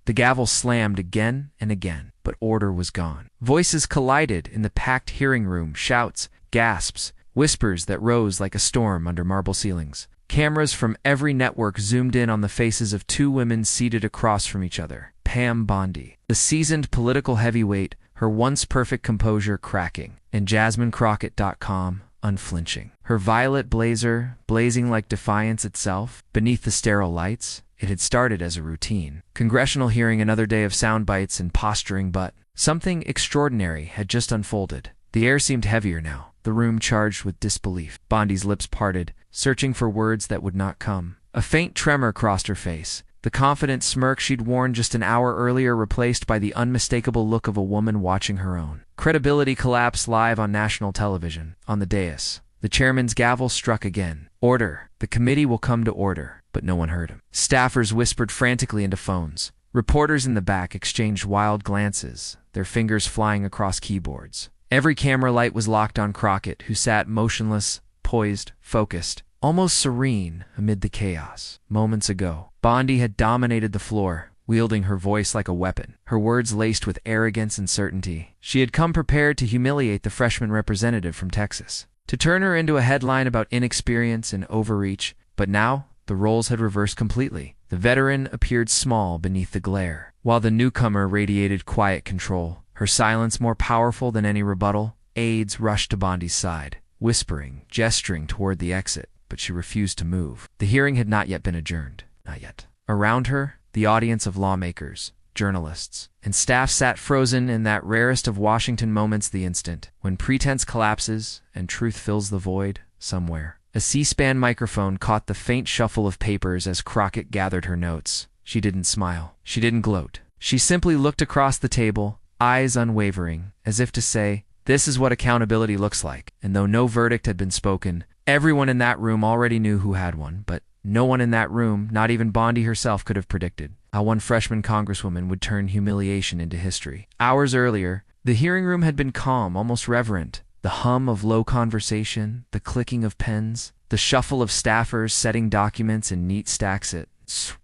The gavel slammed again and again, but order was gone. Voices collided in the packed hearing room, shouts, gasps, whispers that rose like a storm under marble ceilings. Cameras from every network zoomed in on the faces of two women seated across from each other. Pam Bondi, the seasoned political heavyweight, her once perfect composure cracking, and JasmineCrockett.com, unflinching. Her violet blazer blazing like defiance itself beneath the sterile lights. It had started as a routine congressional hearing, another day of sound bites and posturing, but something extraordinary had just unfolded. The air seemed heavier now, the room charged with disbelief. Bondi's lips parted, searching for words that would not come. A faint tremor crossed her face, the confident smirk she'd worn just an hour earlier replaced by the unmistakable look of a woman watching her own. Credibility collapsed live on national television. On the dais, the chairman's gavel struck again. Order. The committee will come to order. But no one heard him. Staffers whispered frantically into phones. Reporters in the back exchanged wild glances, their fingers flying across keyboards. Every camera light was locked on Crockett, who sat motionless, poised, focused, almost serene amid the chaos. Moments ago, Bondi had dominated the floor, wielding her voice like a weapon, her words laced with arrogance and certainty. She had come prepared to humiliate the freshman representative from Texas, to turn her into a headline about inexperience and overreach, but now the roles had reversed completely. The veteran appeared small beneath the glare, while the newcomer radiated quiet control, her silence more powerful than any rebuttal. Aides rushed to Bondi's side, whispering, gesturing toward the exit, but she refused to move. The hearing had not yet been adjourned. Not yet. Around her, the audience of lawmakers, journalists, and staff sat frozen in that rarest of Washington moments, the instant when pretense collapses and truth fills the void somewhere. A C-SPAN microphone caught the faint shuffle of papers as Crockett gathered her notes. She didn't smile. She didn't gloat. She simply looked across the table, eyes unwavering, as if to say, "This is what accountability looks like." And though no verdict had been spoken, everyone in that room already knew who had won. But no one in that room, not even Bondi herself, could have predicted how one freshman congresswoman would turn humiliation into history. Hours earlier, the hearing room had been calm, almost reverent. The hum of low conversation, the clicking of pens, the shuffle of staffers setting documents in neat stacks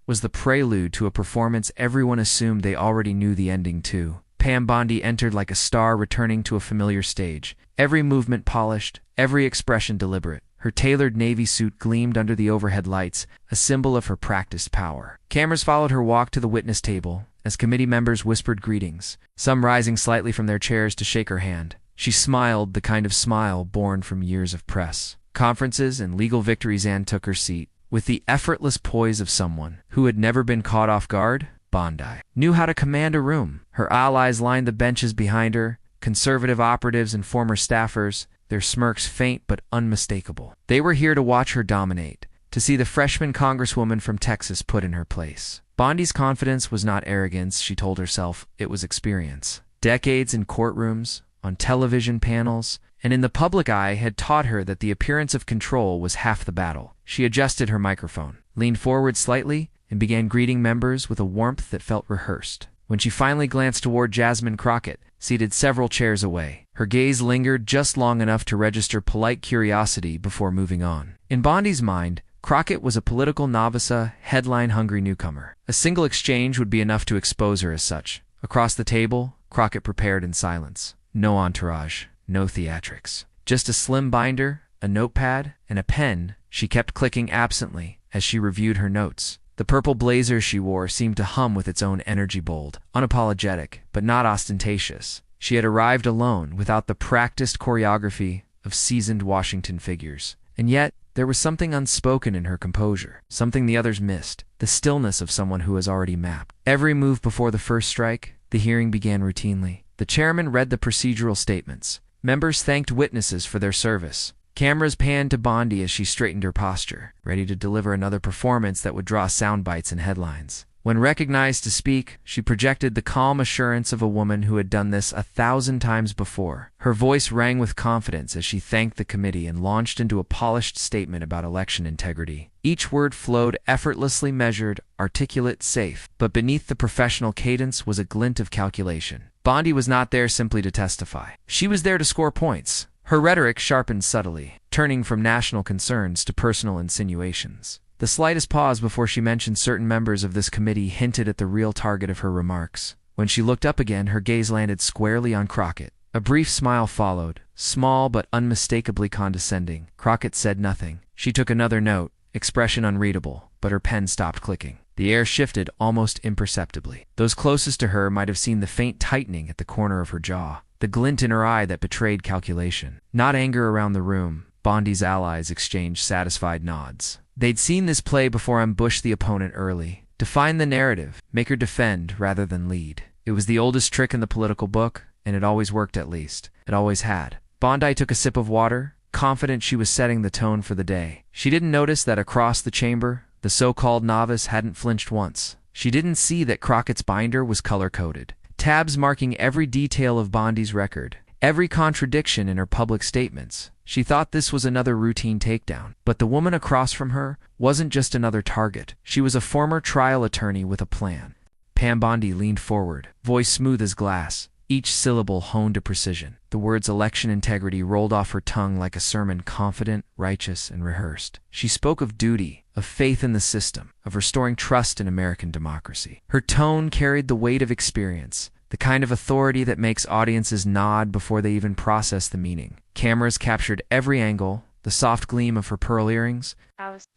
was the prelude to a performance everyone assumed they already knew the ending to. Pam Bondi entered like a star returning to a familiar stage, every movement polished, every expression deliberate. Her tailored navy suit gleamed under the overhead lights, a symbol of her practiced power. Cameras followed her walk to the witness table as committee members whispered greetings, some rising slightly from their chairs to shake her hand. She smiled, the kind of smile born from years of press, conferences, and legal victories, and took her seat with the effortless poise of someone who had never been caught off guard. Bondi knew how to command a room. Her allies lined the benches behind her, conservative operatives and former staffers, their smirks faint but unmistakable. They were here to watch her dominate, to see the freshman congresswoman from Texas put in her place. Bondi's confidence was not arrogance, she told herself, it was experience. Decades in courtrooms, on television panels, and in the public eye had taught her that the appearance of control was half the battle. She adjusted her microphone, leaned forward slightly, and began greeting members with a warmth that felt rehearsed. When she finally glanced toward Jasmine Crockett, seated several chairs away, her gaze lingered just long enough to register polite curiosity before moving on. In Bondi's mind, Crockett was a political novice, a headline-hungry newcomer. A single exchange would be enough to expose her as such. Across the table, Crockett prepared in silence. No entourage, no theatrics. Just a slim binder, a notepad, and a pen. She kept clicking absently as she reviewed her notes. The purple blazer she wore seemed to hum with its own energy, bold, unapologetic, but not ostentatious. She had arrived alone, without the practiced choreography of seasoned Washington figures. And yet, there was something unspoken in her composure, something the others missed, the stillness of someone who has already mapped every move before the first strike. The hearing began routinely. The chairman read the procedural statements. Members thanked witnesses for their service. Cameras panned to Bondi as she straightened her posture, ready to deliver another performance that would draw sound bites and headlines. When recognized to speak, she projected the calm assurance of a woman who had done this 1,000 times before. Her voice rang with confidence as she thanked the committee and launched into a polished statement about election integrity. Each word flowed effortlessly, measured, articulate, safe. But beneath the professional cadence was a glint of calculation. Bondi was not there simply to testify. She was there to score points. Her rhetoric sharpened subtly, turning from national concerns to personal insinuations. The slightest pause before she mentioned certain members of this committee hinted at the real target of her remarks. When she looked up again, her gaze landed squarely on Crockett. A brief smile followed, small but unmistakably condescending. Crockett said nothing. She took another note, expression unreadable, but her pen stopped clicking. The air shifted almost imperceptibly. Those closest to her might have seen the faint tightening at the corner of her jaw, the glint in her eye that betrayed calculation. Not anger around the room. Bondi's allies exchanged satisfied nods. They'd seen this play before, ambush the opponent early, define the narrative, make her defend rather than lead. It was the oldest trick in the political book, and it always worked at least. It always had. Bondi took a sip of water, confident she was setting the tone for the day. She didn't notice that across the chamber, the so-called novice hadn't flinched once. She didn't see that Crockett's binder was color-coded, tabs marking every detail of Bondi's record, every contradiction in her public statements. She thought this was another routine takedown. But the woman across from her wasn't just another target. She was a former trial attorney with a plan. Pam Bondi leaned forward, voice smooth as glass, each syllable honed to precision. The words election integrity rolled off her tongue like a sermon, confident, righteous, and rehearsed. She spoke of duty, of faith in the system, of restoring trust in American democracy. Her tone carried the weight of experience, the kind of authority that makes audiences nod before they even process the meaning. Cameras captured every angle, the soft gleam of her pearl earrings,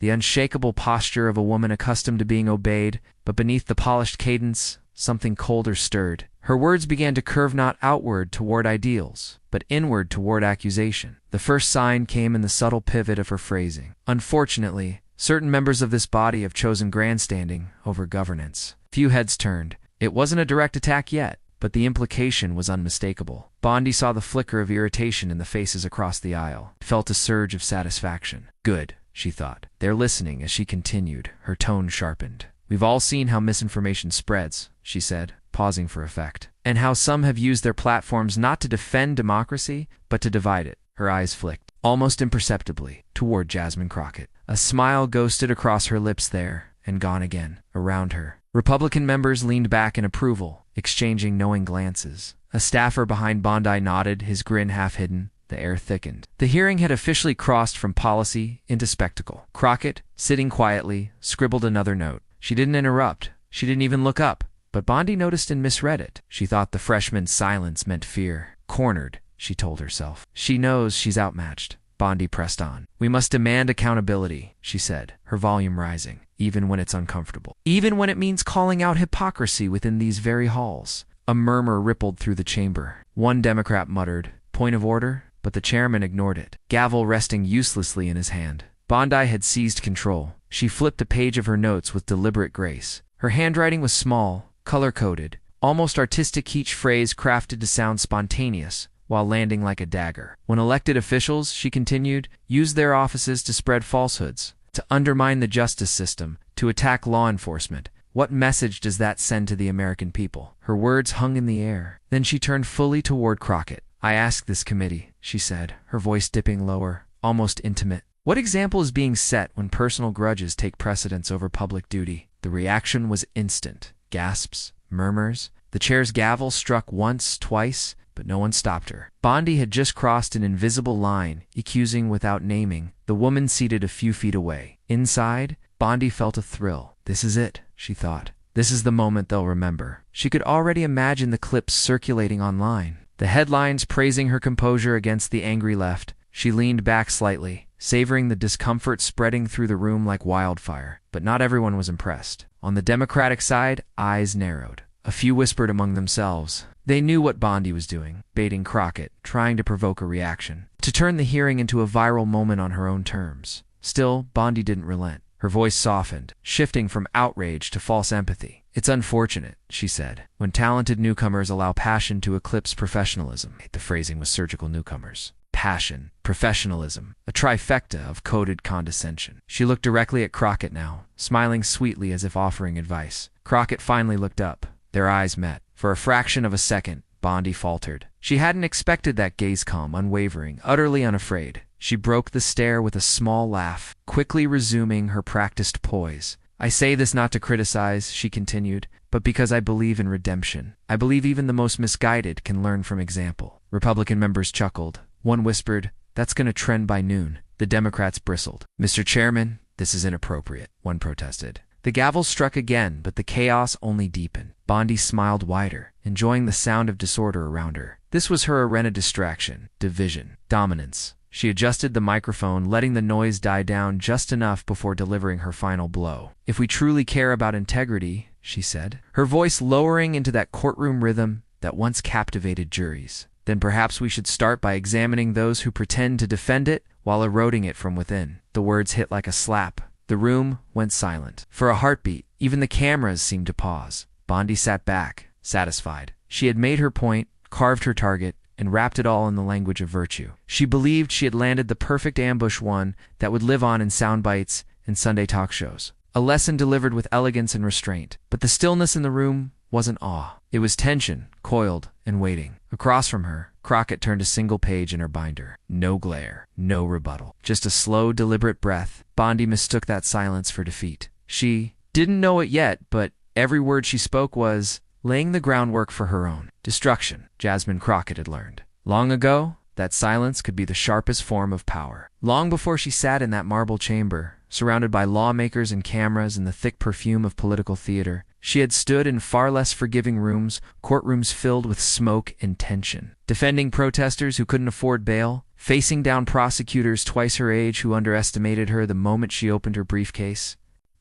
the unshakable posture of a woman accustomed to being obeyed, but beneath the polished cadence, something colder stirred. Her words began to curve not outward toward ideals, but inward toward accusation. The first sign came in the subtle pivot of her phrasing. Unfortunately, certain members of this body have chosen grandstanding over governance. Few heads turned. It wasn't a direct attack yet, but the implication was unmistakable. Bondi saw the flicker of irritation in the faces across the aisle, felt a surge of satisfaction. Good, she thought. They're listening. As she continued, her tone sharpened. We've all seen how misinformation spreads, she said, pausing for effect, and how some have used their platforms not to defend democracy, but to divide it. Her eyes flicked, almost imperceptibly, toward Jasmine Crockett. A smile ghosted across her lips there, and gone again. Around her, Republican members leaned back in approval, exchanging knowing glances. A staffer behind Bondi nodded, his grin half hidden. The air thickened. The hearing had officially crossed from policy into spectacle. Crockett, sitting quietly, scribbled another note. She didn't interrupt. She didn't even look up. But Bondi noticed and misread it. She thought the freshman's silence meant fear. Cornered, she told herself. She knows she's outmatched. Bondi pressed on. We must demand accountability, she said, her volume rising, even when it's uncomfortable. Even when it means calling out hypocrisy within these very halls. A murmur rippled through the chamber. One Democrat muttered, "Point of order," but the chairman ignored it, gavel resting uselessly in his hand. Bondi had seized control. She flipped a page of her notes with deliberate grace. Her handwriting was small, color-coded, almost artistic, each phrase crafted to sound spontaneous, while landing like a dagger. When elected officials, she continued, use their offices to spread falsehoods, to undermine the justice system, to attack law enforcement, what message does that send to the American people? Her words hung in the air. Then she turned fully toward Crockett. I ask this committee, she said, her voice dipping lower, almost intimate. What example is being set when personal grudges take precedence over public duty? The reaction was instant. Gasps, murmurs. The chair's gavel struck once, twice, but no one stopped her. Bondi had just crossed an invisible line, accusing without naming, the woman seated a few feet away. Inside, Bondi felt a thrill. This is it, she thought. This is the moment they'll remember. She could already imagine the clips circulating online. The headlines praising her composure against the angry left. She leaned back slightly, savoring the discomfort spreading through the room like wildfire. But not everyone was impressed. On the Democratic side, eyes narrowed. A few whispered among themselves. They knew what Bondi was doing, baiting Crockett, trying to provoke a reaction, to turn the hearing into a viral moment on her own terms. Still, Bondi didn't relent. Her voice softened, shifting from outrage to false empathy. It's unfortunate, she said, when talented newcomers allow passion to eclipse professionalism. The phrasing was surgical. Newcomers. Passion, professionalism, a trifecta of coded condescension. She looked directly at Crockett now, smiling sweetly as if offering advice. Crockett finally looked up. Their eyes met. For a fraction of a second, Bondi faltered. She hadn't expected that gaze, calm, unwavering, utterly unafraid. She broke the stare with a small laugh, quickly resuming her practiced poise. I say this not to criticize, she continued, but because I believe in redemption. I believe even the most misguided can learn from example. Republican members chuckled. One whispered, that's going to trend by noon. The Democrats bristled. Mr. Chairman, "This is inappropriate," one protested. The gavel struck again, but the chaos only deepened. Bondi smiled wider, enjoying the sound of disorder around her. This was her arena: distraction, division, dominance. She adjusted the microphone, letting the noise die down just enough before delivering her final blow. "If we truly care about integrity," she said, her voice lowering into that courtroom rhythm that once captivated juries, "then perhaps we should start by examining those who pretend to defend it while eroding it from within." The words hit like a slap. The room went silent. For a heartbeat, even the cameras seemed to pause. Bondi sat back, satisfied. She had made her point, carved her target, and wrapped it all in the language of virtue. She believed she had landed the perfect ambush, one that would live on in sound bites and Sunday talk shows. A lesson delivered with elegance and restraint. But the stillness in the room wasn't awe. It was tension, coiled and waiting. Across from her, Crockett turned a single page in her binder. No glare, no rebuttal. Just a slow, deliberate breath. Bondi mistook that silence for defeat. She didn't know it yet, but every word she spoke was laying the groundwork for her own destruction. Jasmine Crockett had learned long ago that silence could be the sharpest form of power. Long before she sat in that marble chamber, surrounded by lawmakers and cameras and the thick perfume of political theater, she had stood in far less forgiving rooms, courtrooms filled with smoke and tension, defending protesters who couldn't afford bail, facing down prosecutors twice her age who underestimated her the moment she opened her briefcase.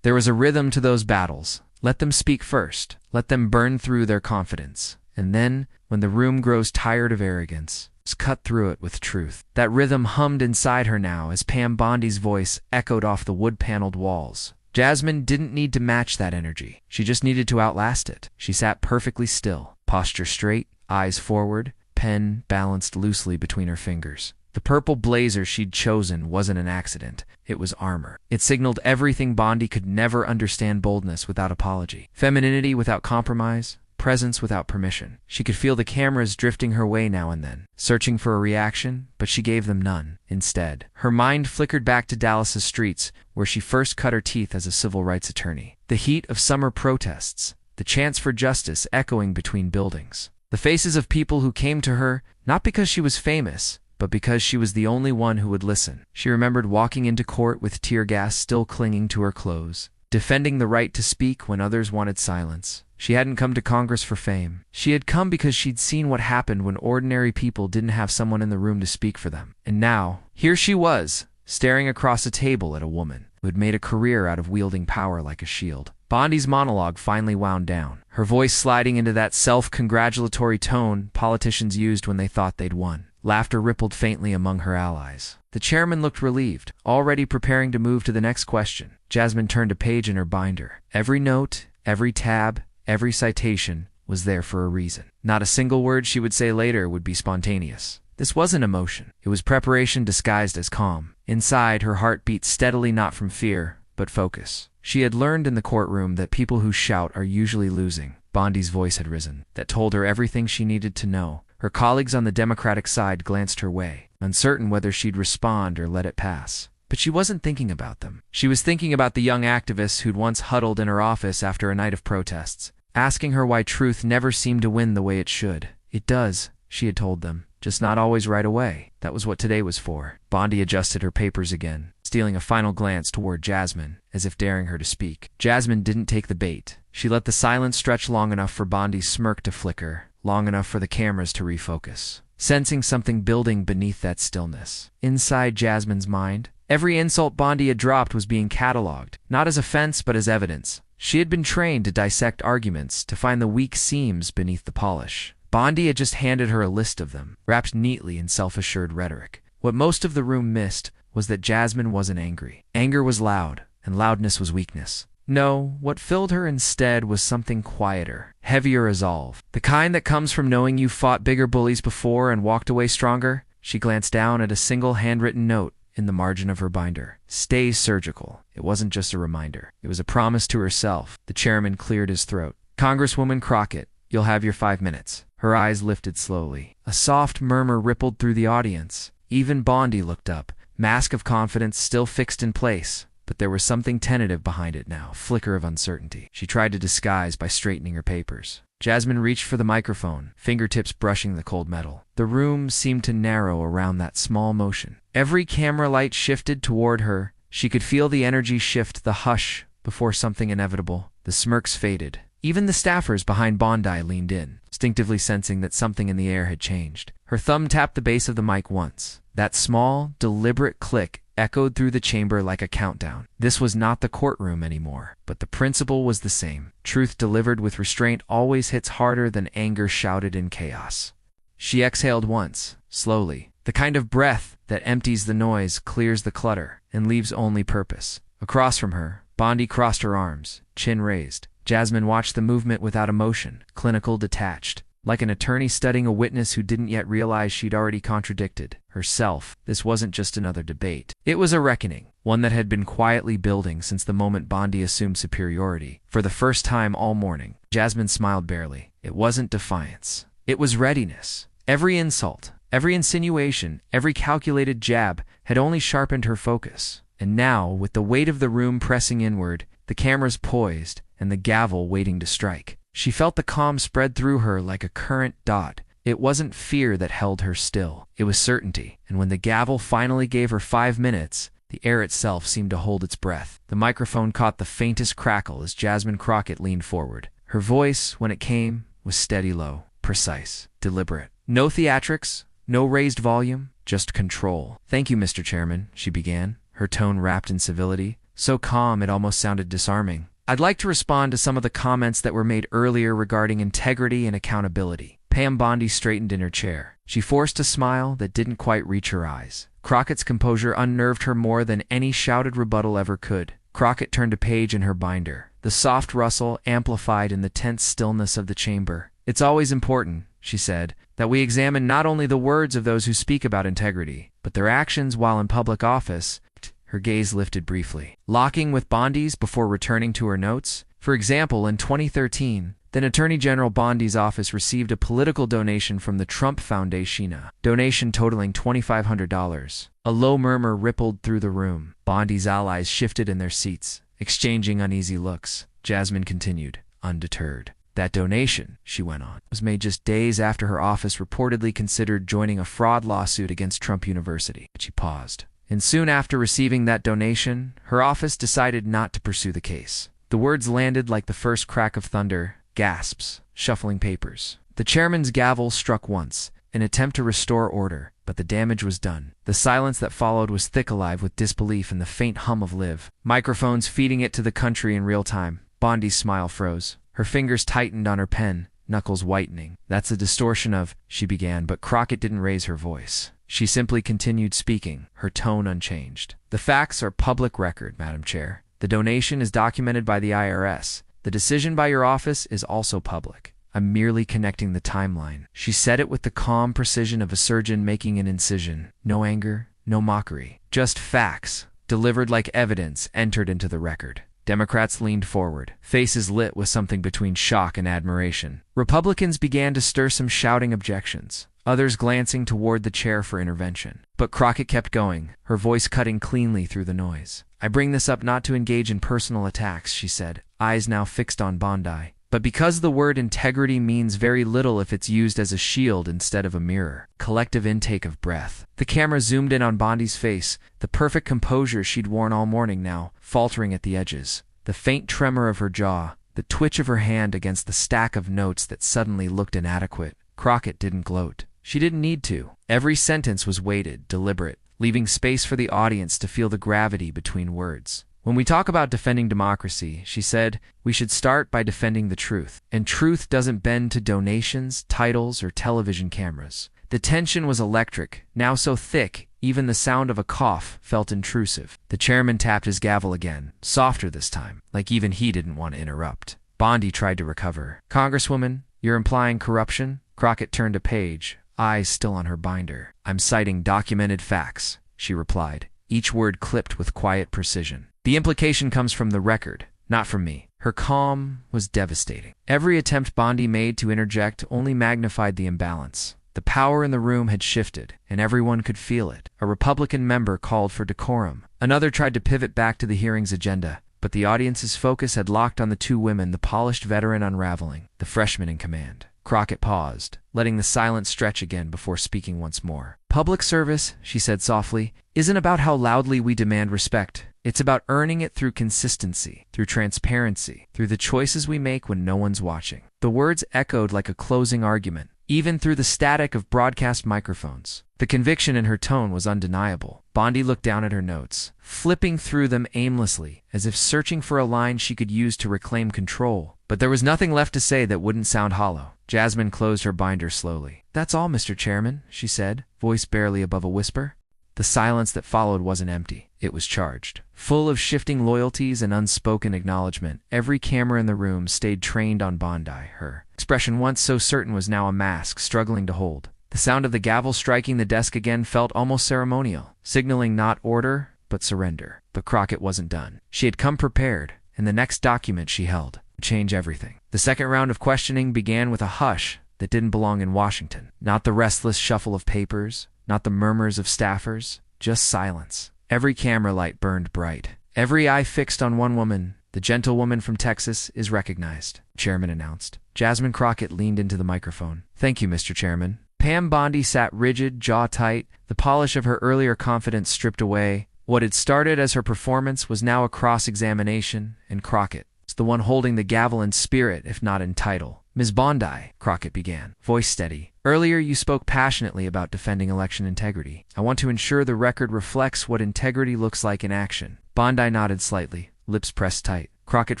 There was a rhythm to those battles. Let them speak first. Let them burn through their confidence. And then, when the room grows tired of arrogance, cut through it with truth. That rhythm hummed inside her now as Pam Bondi's voice echoed off the wood-paneled walls. Jasmine didn't need to match that energy. She just needed to outlast it. She sat perfectly still, posture straight, eyes forward, pen balanced loosely between her fingers. The purple blazer she'd chosen wasn't an accident. It was armor. It signaled everything Bondi could never understand: boldness without apology, femininity without compromise, presence without permission. She could feel the cameras drifting her way now and then, searching for a reaction, but she gave them none. Instead, her mind flickered back to Dallas's streets, where she first cut her teeth as a civil rights attorney. The heat of summer protests, the chants for justice echoing between buildings. The faces of people who came to her, not because she was famous, but because she was the only one who would listen. She remembered walking into court with tear gas still clinging to her clothes, defending the right to speak when others wanted silence. She hadn't come to Congress for fame. She had come because she'd seen what happened when ordinary people didn't have someone in the room to speak for them. And now, here she was, staring across a table at a woman who had made a career out of wielding power like a shield. Bondi's monologue finally wound down, her voice sliding into that self-congratulatory tone politicians used when they thought they'd won. Laughter rippled faintly among her allies. The chairman looked relieved, already preparing to move to the next question. Jasmine turned a page in her binder. Every note, every tab, every citation was there for a reason. Not a single word she would say later would be spontaneous. This wasn't emotion. It was preparation disguised as calm. Inside, her heart beat steadily, not from fear, but focus. She had learned in the courtroom that people who shout are usually losing. Bondi's voice had risen. That told her everything she needed to know. Her colleagues on the Democratic side glanced her way, uncertain whether she'd respond or let it pass. But she wasn't thinking about them. She was thinking about the young activists who'd once huddled in her office after a night of protests, asking her why truth never seemed to win the way it should. It does, she had told them, just not always right away. That was what today was for. Bondi adjusted her papers again, stealing a final glance toward Jasmine, as if daring her to speak. Jasmine didn't take the bait. She let the silence stretch long enough for Bondi's smirk to flicker, long enough for the cameras to refocus, sensing something building beneath that stillness. Inside Jasmine's mind, every insult Bondi had dropped was being cataloged, not as offense but as evidence. She had been trained to dissect arguments, to find the weak seams beneath the polish. Bondi had just handed her a list of them, wrapped neatly in self-assured rhetoric. What most of the room missed was that Jasmine wasn't angry. Anger was loud, and loudness was weakness. No, what filled her instead was something quieter, heavier resolve. The kind that comes from knowing you fought bigger bullies before and walked away stronger. She glanced down at a single handwritten note in the margin of her binder. Stay surgical. It wasn't just a reminder. It was a promise to herself. The chairman cleared his throat. Congresswoman Crockett, you'll have your 5 minutes. Her eyes lifted slowly. A soft murmur rippled through the audience. Even Bondi looked up, mask of confidence still fixed in place. But there was something tentative behind it now, a flicker of uncertainty. She tried to disguise by straightening her papers. Jasmine reached for the microphone, fingertips brushing the cold metal. The room seemed to narrow around that small motion. Every camera light shifted toward her, She could feel the energy shift, the hush before something inevitable. The smirks faded. Even the staffers behind Bondi leaned in, instinctively sensing that something in the air had changed. Her thumb tapped the base of the mic once. That small, deliberate click echoed through the chamber like a countdown. This was not the courtroom anymore, but the principle was the same. Truth delivered with restraint always hits harder than anger shouted in chaos. She exhaled once, slowly, the kind of breath that empties the noise, clears the clutter, and leaves only purpose. Across from her, Bondi crossed her arms, chin raised. Jasmine watched the movement without emotion, clinical, detached. Like an attorney studying a witness who didn't yet realize she'd already contradicted herself. This wasn't just another debate. It was a reckoning, one that had been quietly building since the moment Bondi assumed superiority. For the first time all morning, Jasmine smiled barely. It wasn't defiance. It was readiness. Every insult, every insinuation, every calculated jab had only sharpened her focus. And now, with the weight of the room pressing inward, the cameras poised, and the gavel waiting to strike, she felt the calm spread through her like a current dot. It wasn't fear that held her still. It was certainty. And when the gavel finally gave her 5 minutes, the air itself seemed to hold its breath. The microphone caught the faintest crackle as Jasmine Crockett leaned forward. Her voice, when it came, was steady, low, precise, deliberate. No theatrics, no raised volume, just control. "Thank you, Mr. Chairman," she began, her tone wrapped in civility, so calm it almost sounded disarming. "I'd like to respond to some of the comments that were made earlier regarding integrity and accountability." Pam Bondi straightened in her chair. She forced a smile that didn't quite reach her eyes. Crockett's composure unnerved her more than any shouted rebuttal ever could. Crockett turned a page in her binder. The soft rustle amplified in the tense stillness of the chamber. "It's always important," she said, "that we examine not only the words of those who speak about integrity, but their actions while in public office." Her gaze lifted briefly, locking with Bondi's before returning to her notes. For example, in 2013, then Attorney General Bondi's office received a political donation from the Trump Foundation, a donation totaling $2,500. A low murmur rippled through the room. Bondi's allies shifted in their seats, exchanging uneasy looks. Jasmine continued, undeterred. "That donation," she went on, "was made just days after her office reportedly considered joining a fraud lawsuit against Trump University." She paused. "And soon after receiving that donation, her office decided not to pursue the case." The words landed like the first crack of thunder, gasps, shuffling papers. The chairman's gavel struck once, an attempt to restore order, but the damage was done. The silence that followed was thick, alive with disbelief and the faint hum of live microphones feeding it to the country in real time. Bondi's smile froze. Her fingers tightened on her pen, knuckles whitening. "That's a distortion of," she began, but Crockett didn't raise her voice. She simply continued speaking, her tone unchanged. "The facts are public record, Madam Chair. The donation is documented by the IRS. The decision by your office is also public. I'm merely connecting the timeline." She said it with the calm precision of a surgeon making an incision. No anger, no mockery. Just facts, delivered like evidence, entered into the record. Democrats leaned forward, faces lit with something between shock and admiration. Republicans began to stir some shouting objections, others glancing toward the chair for intervention. But Crockett kept going, her voice cutting cleanly through the noise. "I bring this up not to engage in personal attacks," she said, eyes now fixed on Bondi, "but because the word integrity means very little if it's used as a shield instead of a mirror." Collective intake of breath. The camera zoomed in on Bondi's face, the perfect composure she'd worn all morning now, faltering at the edges. The faint tremor of her jaw, the twitch of her hand against the stack of notes that suddenly looked inadequate. Crockett didn't gloat. She didn't need to. Every sentence was weighted, deliberate, leaving space for the audience to feel the gravity between words. "When we talk about defending democracy," she said, "we should start by defending the truth. And truth doesn't bend to donations, titles, or television cameras." The tension was electric, now so thick, even the sound of a cough felt intrusive. The chairman tapped his gavel again, softer this time, like even he didn't want to interrupt. Bondi tried to recover. "Congresswoman, you're implying corruption?" Crockett turned a page, eyes still on her binder. "I'm citing documented facts," she replied, each word clipped with quiet precision. "The implication comes from the record, not from me." Her calm was devastating. Every attempt Bondi made to interject only magnified the imbalance. The power in the room had shifted, and everyone could feel it. A Republican member called for decorum. Another tried to pivot back to the hearing's agenda, but the audience's focus had locked on the two women, the polished veteran unraveling, the freshman in command. Crockett paused, letting the silence stretch again before speaking once more. "Public service," she said softly, "isn't about how loudly we demand respect. It's about earning it through consistency, through transparency, through the choices we make when no one's watching. The words echoed like a closing argument, even through the static of broadcast microphones. The conviction in her tone was undeniable. Bondi looked down at her notes, flipping through them aimlessly, as if searching for a line she could use to reclaim control. But there was nothing left to say that wouldn't sound hollow. Jasmine closed her binder slowly. "That's all, Mr. Chairman," she said, voice barely above a whisper. The silence that followed wasn't empty. It was charged, full of shifting loyalties and unspoken acknowledgement. Every camera in the room stayed trained on Bondi. Her expression, once so certain, was now a mask struggling to hold. The sound of the gavel striking the desk again felt almost ceremonial, signaling not order, but surrender. But Crockett wasn't done. She had come prepared, and the next document she held would change everything. The second round of questioning began with a hush that didn't belong in Washington. Not the restless shuffle of papers, not the murmurs of staffers, just silence. Every camera light burned bright. Every eye fixed on one woman. "The gentlewoman from Texas is recognized," the chairman announced. Jasmine Crockett leaned into the microphone. "Thank you, Mr. Chairman." Pam Bondi sat rigid, jaw tight, the polish of her earlier confidence stripped away. What had started as her performance was now a cross-examination, and Crockett was the one holding the gavel in spirit, if not in title. "Ms. Bondi," Crockett began, voice steady, "earlier you spoke passionately about defending election integrity. I want to ensure the record reflects what integrity looks like in action." Bondi nodded slightly, lips pressed tight. Crockett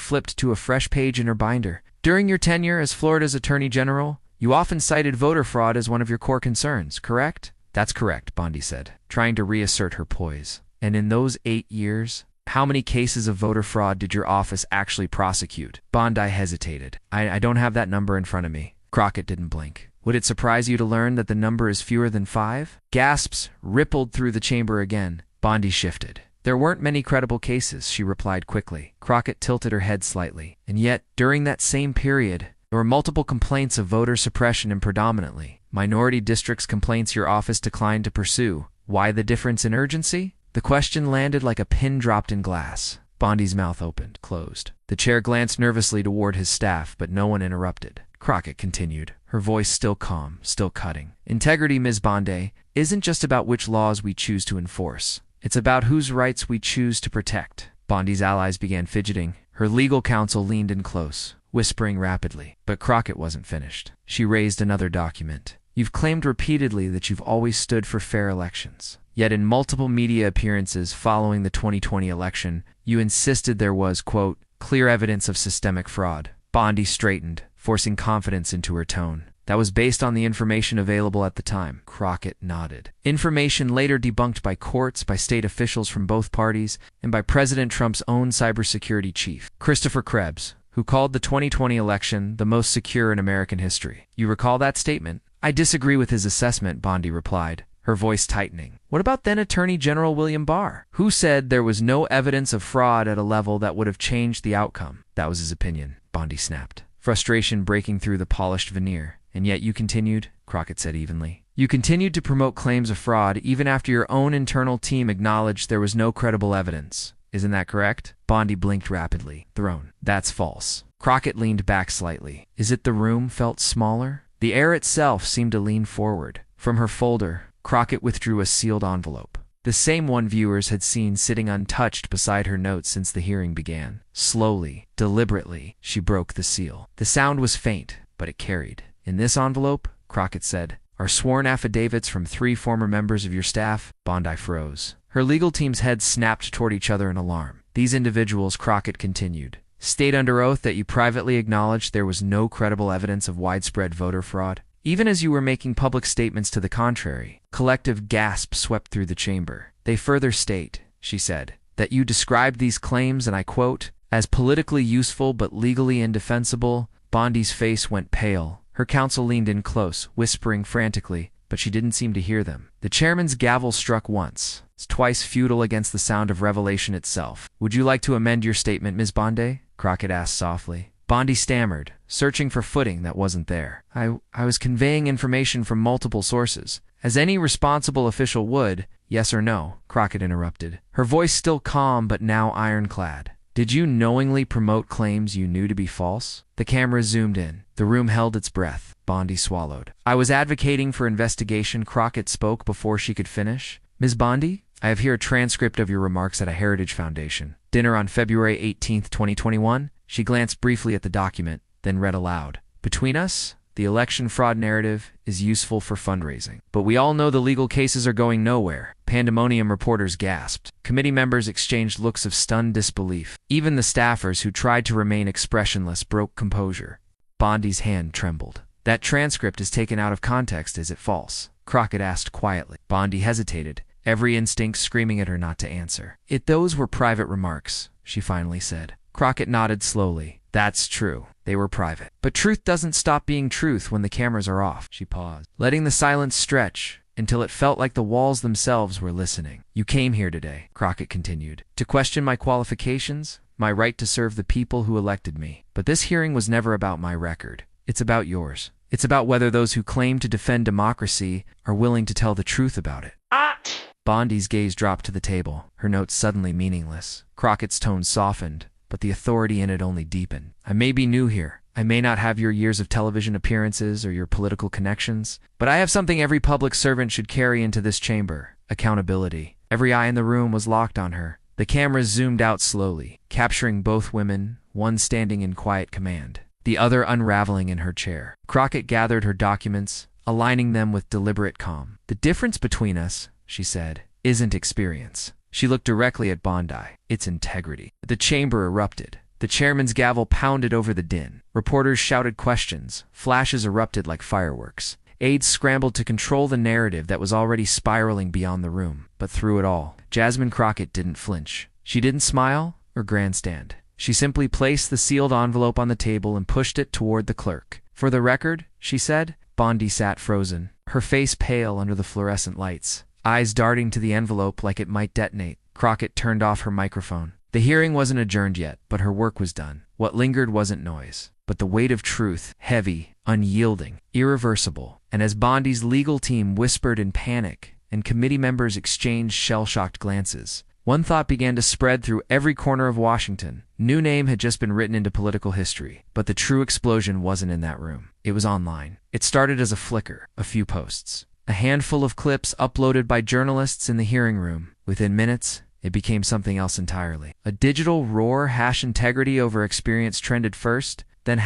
flipped to a fresh page in her binder. "During your tenure as Florida's Attorney General, you often cited voter fraud as one of your core concerns, correct?" "That's correct," Bondi said, trying to reassert her poise. "And in those 8 years, how many cases of voter fraud did your office actually prosecute?" Bondi hesitated. I don't have that number in front of me." Crockett didn't blink. "Would it surprise you to learn that the number is fewer than 5? Gasps rippled through the chamber again. Bondi shifted. "There weren't many credible cases," she replied quickly. Crockett tilted her head slightly. "And yet, during that same period, there were multiple complaints of voter suppression and predominantly minority districts, complaints your office declined to pursue. Why the difference in urgency?" The question landed like a pin dropped in glass. Bondi's mouth opened, closed. The chair glanced nervously toward his staff, but no one interrupted. Crockett continued, her voice still calm, still cutting. "Integrity, Ms. Bondi, isn't just about which laws we choose to enforce. It's about whose rights we choose to protect." Bondi's allies began fidgeting. Her legal counsel leaned in close, whispering rapidly. But Crockett wasn't finished. She raised another document. "You've claimed repeatedly that you've always stood for fair elections. Yet in multiple media appearances following the 2020 election, you insisted there was, quote, clear evidence of systemic fraud." Bondi straightened, forcing confidence into her tone. "That was based on the information available at the time." Crockett nodded. "Information later debunked by courts, by state officials from both parties, and by President Trump's own cybersecurity chief, Christopher Krebs, who called the 2020 election the most secure in American history. You recall that statement?" "I disagree with his assessment," Bondi replied, her voice tightening. "What about then Attorney General William Barr, who said there was no evidence of fraud at a level that would have changed the outcome?" "That was his opinion," Bondi snapped, frustration breaking through the polished veneer. "And yet you continued," Crockett said evenly. "You continued to promote claims of fraud even after your own internal team acknowledged there was no credible evidence. Isn't that correct?" Bondi blinked rapidly, thrown. "That's false." Crockett leaned back slightly. "Is it the room felt smaller?" The air itself seemed to lean forward. From her folder, Crockett withdrew a sealed envelope. The same one viewers had seen sitting untouched beside her notes since the hearing began. Slowly, deliberately, she broke the seal. The sound was faint, but it carried. "In this envelope," Crockett said, "are sworn affidavits from 3 former members of your staff." Bondi froze. Her legal team's heads snapped toward each other in alarm. "These individuals," Crockett continued, "state under oath that you privately acknowledged there was no credible evidence of widespread voter fraud, even as you were making public statements to the contrary." Collective gasps swept through the chamber. "They further state," she said, "that you described these claims, and I quote, as politically useful but legally indefensible." Bondi's face went pale. Her counsel leaned in close, whispering frantically, but she didn't seem to hear them. The chairman's gavel struck once, twice futile against the sound of revelation itself. "Would you like to amend your statement, Ms. Bondi?" Crockett asked softly. Bondi stammered, searching for footing that wasn't there. I was conveying information from multiple sources, as any responsible official would." "Yes or no?" Crockett interrupted, her voice still calm but now ironclad. "Did you knowingly promote claims you knew to be false?" The camera zoomed in. The room held its breath. Bondi swallowed. "I was advocating for investigation," Crockett spoke before she could finish. "Ms. Bondi, I have here a transcript of your remarks at a Heritage Foundation dinner on February 18, 2021. She glanced briefly at the document, then read aloud. Between us, the election fraud narrative is useful for fundraising. But we all know the legal cases are going nowhere. Pandemonium, reporters gasped. Committee members exchanged looks of stunned disbelief. Even the staffers who tried to remain expressionless broke composure. Bondi's hand trembled. That transcript is taken out of context. Is it false? Crockett asked quietly. Bondi hesitated, every instinct screaming at her not to answer. Those were private remarks, she finally said. Crockett nodded slowly. That's true. They were private. But truth doesn't stop being truth when the cameras are off. She paused, letting the silence stretch until it felt like the walls themselves were listening. You came here today, Crockett continued, to question my qualifications, my right to serve the people who elected me. But this hearing was never about my record. It's about yours. It's about whether those who claim to defend democracy are willing to tell the truth about it. Bondi's gaze dropped to the table, her notes suddenly meaningless. Crockett's tone softened, but the authority in it only deepened. I may be new here. I may not have your years of television appearances or your political connections, but I have something every public servant should carry into this chamber: accountability. Every eye in the room was locked on her. The cameras zoomed out slowly, capturing both women, one standing in quiet command, the other unraveling in her chair. Crockett gathered her documents, aligning them with deliberate calm. The difference between us, she said, isn't experience. She looked directly at Bondi. It's integrity. The chamber erupted. The chairman's gavel pounded over the din. Reporters shouted questions. Flashes erupted like fireworks. Aides scrambled to control the narrative that was already spiraling beyond the room. But through it all, Jasmine Crockett didn't flinch. She didn't smile or grandstand. She simply placed the sealed envelope on the table and pushed it toward the clerk. For the record, she said. Bondi sat frozen, her face pale under the fluorescent lights, eyes darting to the envelope like it might detonate. Crockett turned off her microphone. The hearing wasn't adjourned yet, but her work was done. What lingered wasn't noise, but the weight of truth, heavy, unyielding, irreversible. And as Bondi's legal team whispered in panic and committee members exchanged shell-shocked glances, one thought began to spread through every corner of Washington. New name had just been written into political history, but the true explosion wasn't in that room. It was online. It started as a flicker, a few posts, a handful of clips uploaded by journalists in the hearing room. Within minutes, it became something else entirely. A digital roar. #integrity over experience trended first, then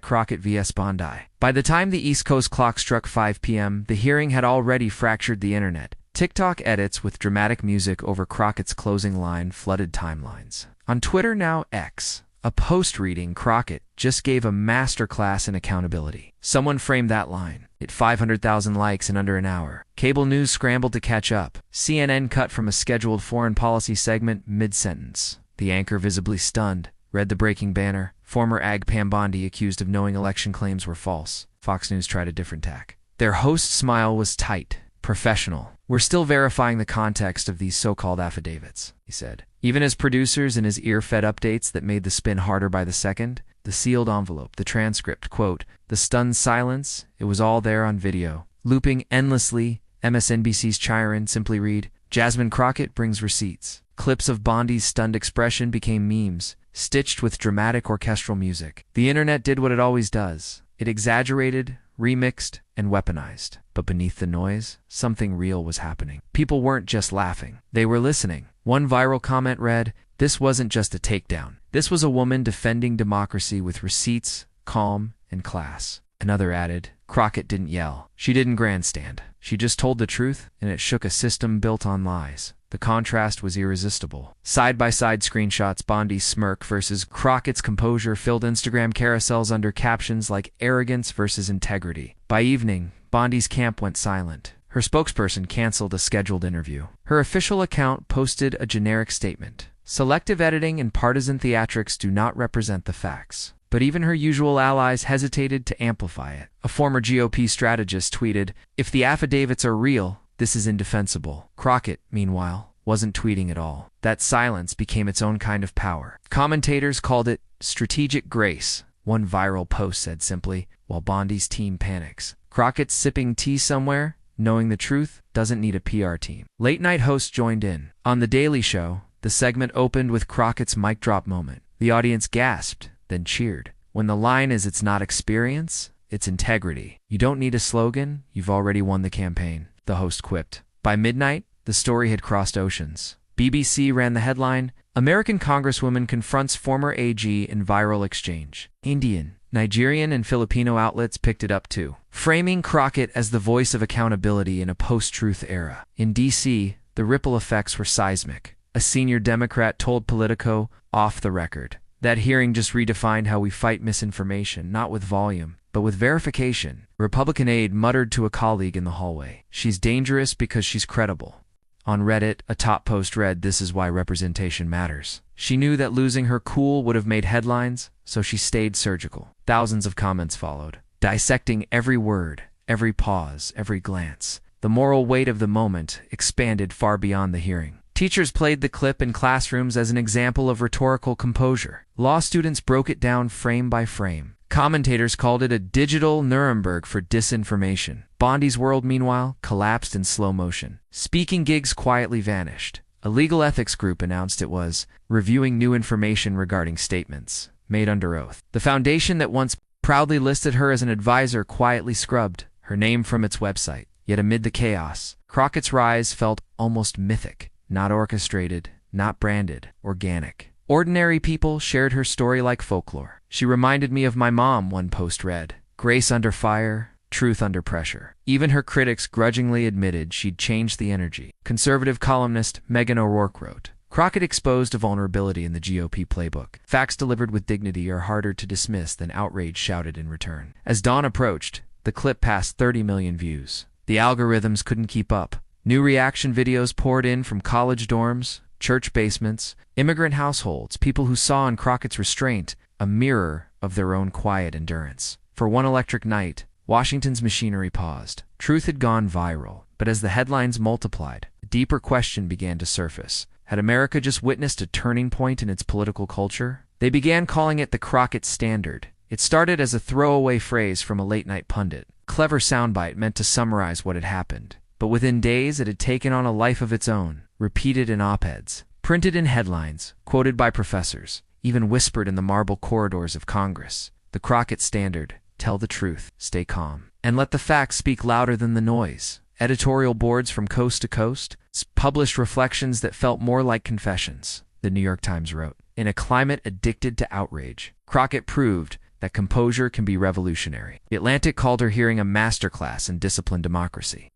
#Crockett vs. Bondi. By the time the East Coast clock struck 5 p.m., the hearing had already fractured the internet. TikTok edits with dramatic music over Crockett's closing line flooded timelines. On Twitter, now X, a post reading Crockett just gave a masterclass in accountability. Someone framed that line. It 500,000 likes in under an hour. Cable news scrambled to catch up. CNN cut from a scheduled foreign policy segment mid-sentence. The anchor, visibly stunned, read the breaking banner: former AG Pam Bondi accused of knowing election claims were false. Fox News tried a different tack. Their host's smile was tight, professional. We're still verifying the context of these so-called affidavits, he said. Even as producers in his ear fed updates that made the spin harder by the second, the sealed envelope, the transcript, quote, the stunned silence, it was all there on video. Looping endlessly, MSNBC's Chiron simply read, Jasmine Crockett brings receipts. Clips of Bondi's stunned expression became memes, stitched with dramatic orchestral music. The internet did what it always does. It exaggerated, remixed, and weaponized. But beneath the noise, something real was happening. People weren't just laughing. They were listening. One viral comment read, this wasn't just a takedown. This was a woman defending democracy with receipts, calm, and class. Another added, Crockett didn't yell. She didn't grandstand. She just told the truth, and it shook a system built on lies. The contrast was irresistible. Side-by-side screenshots, Bondi's smirk versus Crockett's composure, filled Instagram carousels under captions like arrogance versus integrity. By evening, Bondi's camp went silent. Her spokesperson canceled a scheduled interview. Her official account posted a generic statement. Selective editing and partisan theatrics do not represent the facts. But even her usual allies hesitated to amplify it. A former GOP strategist tweeted, if the affidavits are real, this is indefensible. Crockett, meanwhile, wasn't tweeting at all. That silence became its own kind of power. Commentators called it strategic grace. One viral post said simply, while Bondi's team panics. Crockett's sipping tea somewhere, knowing the truth, doesn't need a PR team. Late-night hosts joined in. On The Daily Show, the segment opened with Crockett's mic drop moment. The audience gasped, then cheered. When the line is, it's not experience, it's integrity. You don't need a slogan, you've already won the campaign, the host quipped. By midnight, the story had crossed oceans. BBC ran the headline, "American Congresswoman Confronts Former AG in Viral Exchange." Indian, Nigerian, and Filipino outlets picked it up too, framing Crockett as the voice of accountability in a post-truth era. In D.C., the ripple effects were seismic. A senior Democrat told Politico, off the record, that hearing just redefined how we fight misinformation, not with volume, but with verification. A Republican aide muttered to a colleague in the hallway, "She's dangerous because she's credible." On Reddit, a top post read, "This is why representation matters." She knew that losing her cool would have made headlines, so she stayed surgical. Thousands of comments followed, dissecting every word, every pause, every glance. The moral weight of the moment expanded far beyond the hearing. Teachers played the clip in classrooms as an example of rhetorical composure. Law students broke it down frame by frame. Commentators called it a digital Nuremberg for disinformation. Bondi's world, meanwhile, collapsed in slow motion. Speaking gigs quietly vanished. A legal ethics group announced it was reviewing new information regarding statements made under oath. The foundation that once proudly listed her as an advisor quietly scrubbed her name from its website. Yet amid the chaos, Crockett's rise felt almost mythic. Not orchestrated, not branded, organic. Ordinary people shared her story like folklore. "She reminded me of my mom," one post read. Grace under fire, truth under pressure. Even her critics grudgingly admitted she'd changed the energy. Conservative columnist Megan O'Rourke wrote, "Crockett exposed a vulnerability in the GOP playbook. Facts delivered with dignity are harder to dismiss than outrage shouted in return." As dawn approached, the clip passed 30 million views. The algorithms couldn't keep up. New reaction videos poured in from college dorms, church basements, immigrant households, people who saw in Crockett's restraint a mirror of their own quiet endurance. For one electric night, Washington's machinery paused. Truth had gone viral, but as the headlines multiplied, a deeper question began to surface. Had America just witnessed a turning point in its political culture? They began calling it the Crockett Standard. It started as a throwaway phrase from a late-night pundit, clever soundbite meant to summarize what had happened. But within days, it had taken on a life of its own, repeated in op-eds, printed in headlines, quoted by professors, even whispered in the marble corridors of Congress. The Crockett Standard: tell the truth, stay calm, and let the facts speak louder than the noise. Editorial boards from coast to coast published reflections that felt more like confessions. The New York Times wrote, "In a climate addicted to outrage, Crockett proved that composure can be revolutionary." The Atlantic called her hearing a masterclass in disciplined democracy.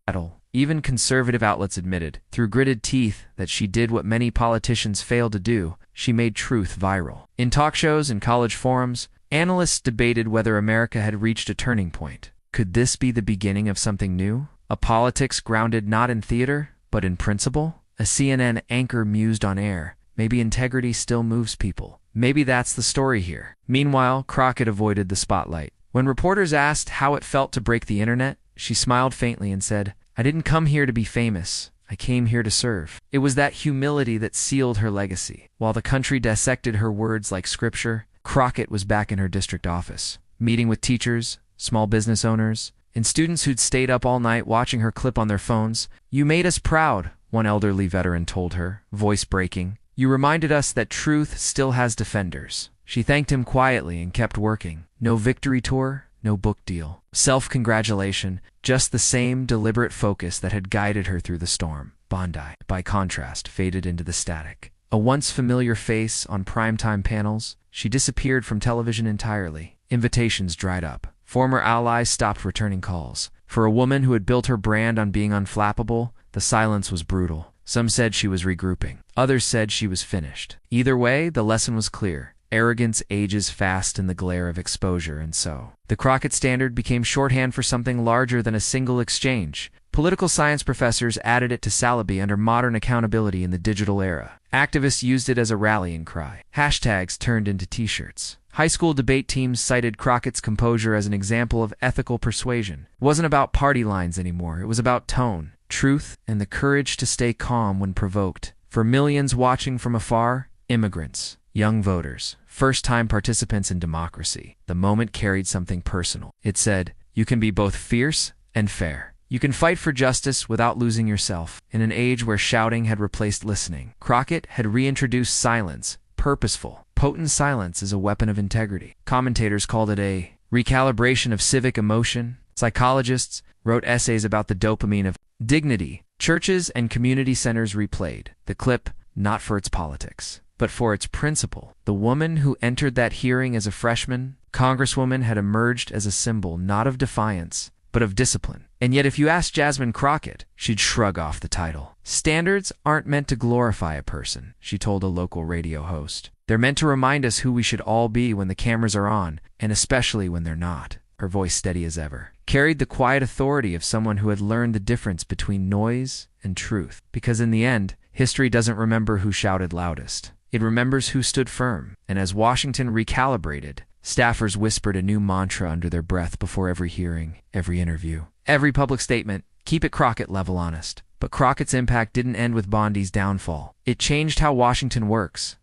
Even conservative outlets admitted, through gritted teeth, that she did what many politicians failed to do: she made truth viral. In talk shows and college forums, analysts debated whether America had reached a turning point. Could this be the beginning of something new? A politics grounded not in theater, but in principle? A CNN anchor mused on air, maybe integrity still moves people. Maybe that's the story here. Meanwhile, Crockett avoided the spotlight. When reporters asked how it felt to break the internet, she smiled faintly and said, "I didn't come here to be famous. I came here to serve." It was that humility that sealed her legacy. While the country dissected her words like scripture, Crockett was back in her district office, meeting with teachers, small business owners, and students who'd stayed up all night watching her clip on their phones. "You made us proud," one elderly veteran told her, voice breaking. "You reminded us that truth still has defenders." She thanked him quietly and kept working. No victory tour, no book deal. Self-congratulation, just the same deliberate focus that had guided her through the storm. Bondi, by contrast, faded into the static. A once familiar face on primetime panels, she disappeared from television entirely. Invitations dried up. Former allies stopped returning calls. For a woman who had built her brand on being unflappable, the silence was brutal. Some said she was regrouping. Others said she was finished. Either way, the lesson was clear. Arrogance ages fast in the glare of exposure, and so the Crockett Standard became shorthand for something larger than a single exchange. Political science professors added it to Salaby under modern accountability in the digital era. Activists used it as a rallying cry. Hashtags turned into t-shirts. High school debate teams cited Crockett's composure as an example of ethical persuasion. It wasn't about party lines anymore. It was about tone, truth, and the courage to stay calm when provoked. For millions watching from afar, immigrants, young voters, first-time participants in democracy, the moment carried something personal. It said, "You can be both fierce and fair. You can fight for justice without losing yourself." In an age where shouting had replaced listening, Crockett had reintroduced silence, purposeful, potent silence as a weapon of integrity. Commentators called it a recalibration of civic emotion. Psychologists wrote essays about the dopamine of dignity Churches and community centers replayed the clip, not for its politics, but for its principle. The woman who entered that hearing as a freshman, Congresswoman, had emerged as a symbol not of defiance, but of discipline. And yet if you asked Jasmine Crockett, she'd shrug off the title. Standards aren't meant to glorify a person, she told a local radio host. They're meant to remind us who we should all be when the cameras are on, and especially when they're not. Her voice steady as ever carried the quiet authority of someone who had learned the difference between noise and truth. Because in the end, history doesn't remember who shouted loudest. It remembers who stood firm. And as Washington recalibrated, staffers whispered a new mantra under their breath before every hearing, every interview, every public statement: keep it Crockett level honest. But Crockett's impact didn't end with Bondi's downfall. It changed how Washington works,